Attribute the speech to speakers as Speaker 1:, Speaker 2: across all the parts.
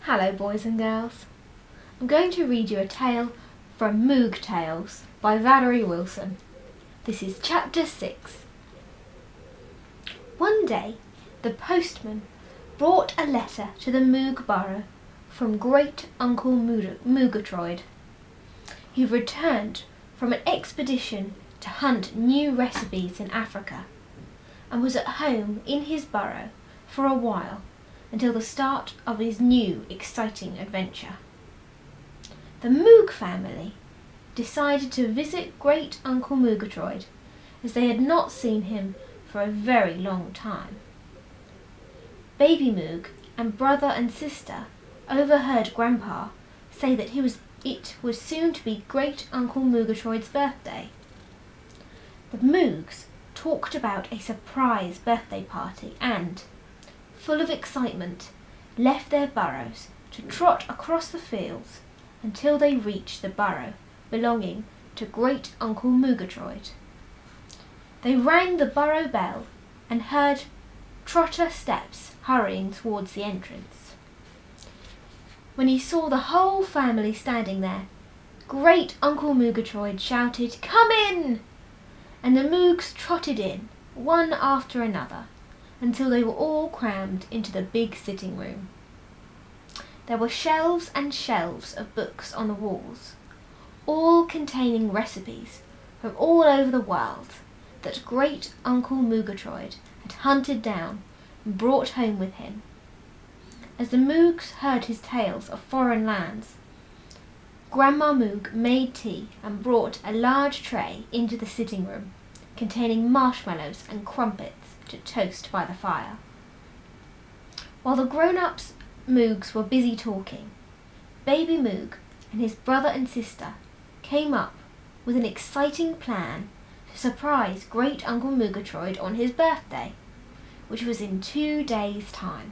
Speaker 1: Hello boys and girls. I'm going to read you a tale from Moog Tails by Valerie Wilson. This is chapter 6. One day the postman brought a letter to the Moog burrow from Great Uncle Moogatroyd. He returned from an expedition to hunt new recipes in Africa and was at home in his burrow for a while until the start of his new exciting adventure. The Moog family decided to visit Great Uncle Moogatroyd as they had not seen him for a very long time. Baby Moog and brother and sister overheard Grandpa say that it was soon to be Great Uncle Moogatroyd's birthday. The Moogs talked about a surprise birthday party and, full of excitement, left their burrows to trot across the fields until they reached the burrow belonging to Great Uncle Moogatroyd. They rang the burrow bell and heard Trotter steps hurrying towards the entrance. When he saw the whole family standing there, Great Uncle Moogatroyd shouted, "Come in!" and the Moogs trotted in, one after another, until they were all crammed into the big sitting room. There were shelves and shelves of books on the walls, all containing recipes from all over the world that Great Uncle Moogatroyd had hunted down and brought home with him. As the Moogs heard his tales of foreign lands, Grandma Moog made tea and brought a large tray into the sitting room containing marshmallows and crumpets to toast by the fire. While the grown-ups Moogs were busy talking, Baby Moog and his brother and sister came up with an exciting plan to surprise Great Uncle Moogatroyd on his birthday, which was in 2 days' time.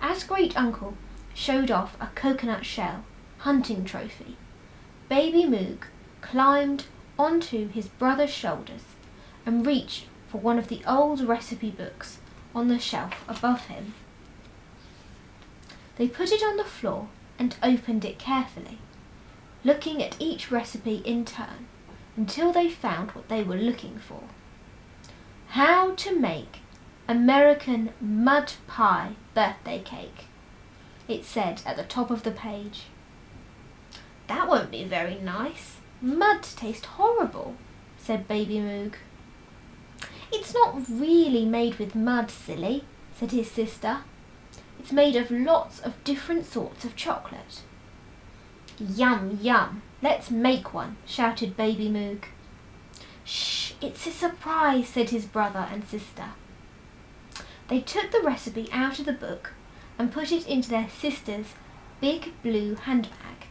Speaker 1: As Great Uncle showed off a coconut shell hunting trophy, Baby Moog climbed onto his brother's shoulders and reached for one of the old recipe books on the shelf above him. They put it on the floor and opened it carefully, looking at each recipe in turn until they found what they were looking for. How to make American mud pie birthday cake, it said at the top of the page. "That won't be very nice. Mud tastes horrible," said Baby Moog. "It's not really made with mud, silly," said his sister. "It's made of lots of different sorts of chocolate." "Yum, yum, let's make one," shouted Baby Moog. "Shh, it's a surprise," said his brother and sister. They took the recipe out of the book and put it into their sister's big blue handbag.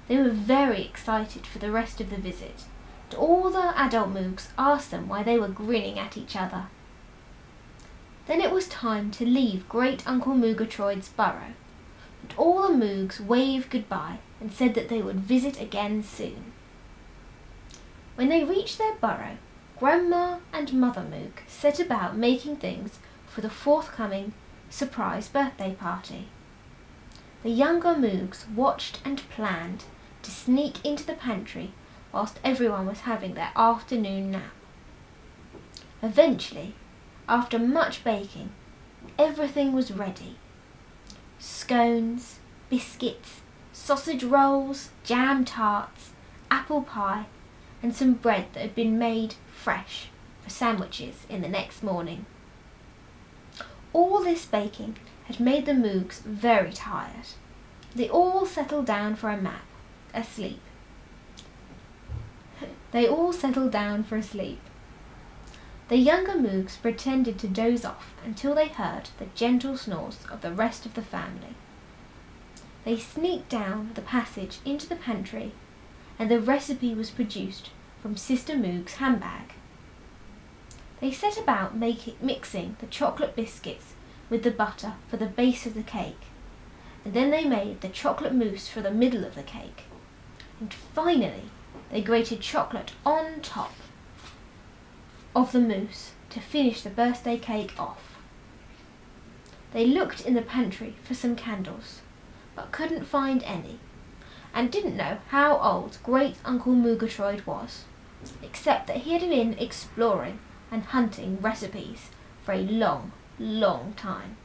Speaker 1: They were very excited for the rest of the visit, and all the adult Moogs asked them why they were grinning at each other. Then it was time to leave Great Uncle Moogatroyd's burrow, and all the Moogs waved goodbye and said that they would visit again soon. When they reached their burrow, Grandma and Mother Moog set about making things for the forthcoming surprise birthday party. The younger Moogs watched and planned to sneak into the pantry whilst everyone was having their afternoon nap. Eventually, after much baking, everything was ready. Scones, biscuits, sausage rolls, jam tarts, apple pie, and some bread that had been made fresh for sandwiches in the next morning. All this baking had made the Moogs very tired. They all settled down for a nap, asleep. The younger Moogs pretended to doze off until they heard the gentle snores of the rest of the family. They sneaked down the passage into the pantry, and the recipe was produced from Sister Moog's handbag. They set about mixing the chocolate biscuits with the butter for the base of the cake, and then they made the chocolate mousse for the middle of the cake, and finally they grated chocolate on top of the mousse to finish the birthday cake off. They looked in the pantry for some candles, but couldn't find any, and didn't know how old Great Uncle Murgatroyd was, except that he had been exploring and hunting recipes for a long, long time.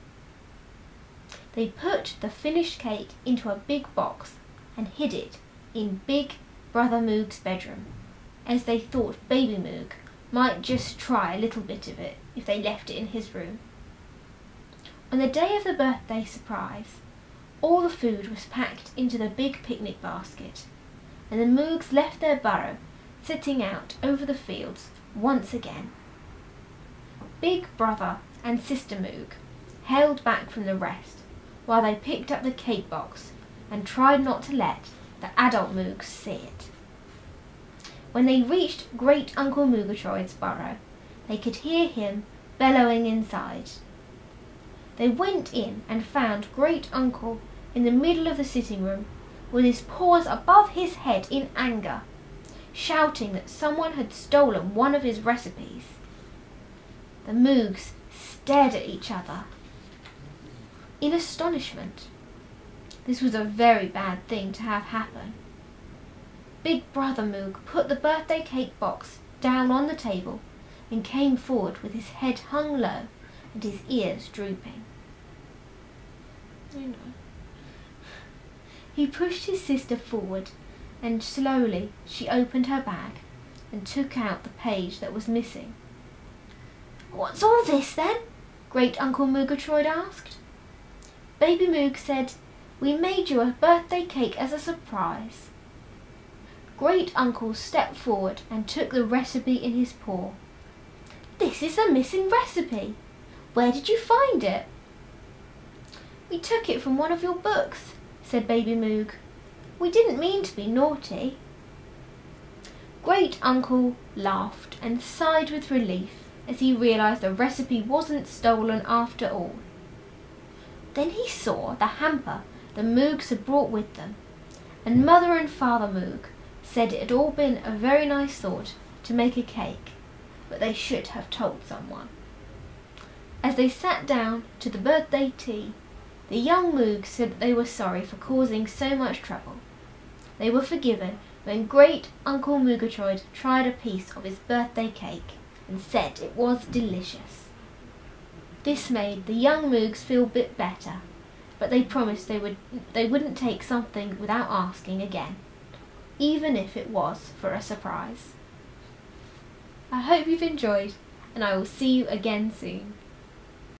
Speaker 1: They put the finished cake into a big box and hid it in Big Brother Moog's bedroom, as they thought Baby Moog might just try a little bit of it if they left it in his room. On the day of the birthday surprise, all the food was packed into the big picnic basket, and the Moogs left their burrow sitting out over the fields once again. Big Brother and Sister Moog held back from the rest while they picked up the cake box and tried not to let the adult Moogs see it. When they reached Great Uncle Murgatroyd's burrow, they could hear him bellowing inside. They went in and found Great Uncle in the middle of the sitting room with his paws above his head in anger, shouting that someone had stolen one of his recipes. The Moogs stared at each other in astonishment. This was a very bad thing to have happen. Big Brother Moog put the birthday cake box down on the table and came forward with his head hung low and his ears drooping. He pushed his sister forward, and slowly she opened her bag and took out the page that was missing. "What's all this, then?" Great Uncle Murgatroyd asked. Baby Moog said, "We made you a birthday cake as a surprise." Great Uncle stepped forward and took the recipe in his paw. "This is the missing recipe. Where did you find it?" "We took it from one of your books," said Baby Moog. "We didn't mean to be naughty." Great Uncle laughed and sighed with relief as he realised the recipe wasn't stolen after all. Then he saw the hamper the Moogs had brought with them, and Mother and Father Moog said it had all been a very nice thought to make a cake, but they should have told someone. As they sat down to the birthday tea, the young Moogs said that they were sorry for causing so much trouble. They were forgiven when Great Uncle Murgatroyd tried a piece of his birthday cake and said it was delicious. This made the young Moogs feel a bit better, but they promised they wouldn't take something without asking again, even if it was for a surprise. I hope you've enjoyed, and I will see you again soon.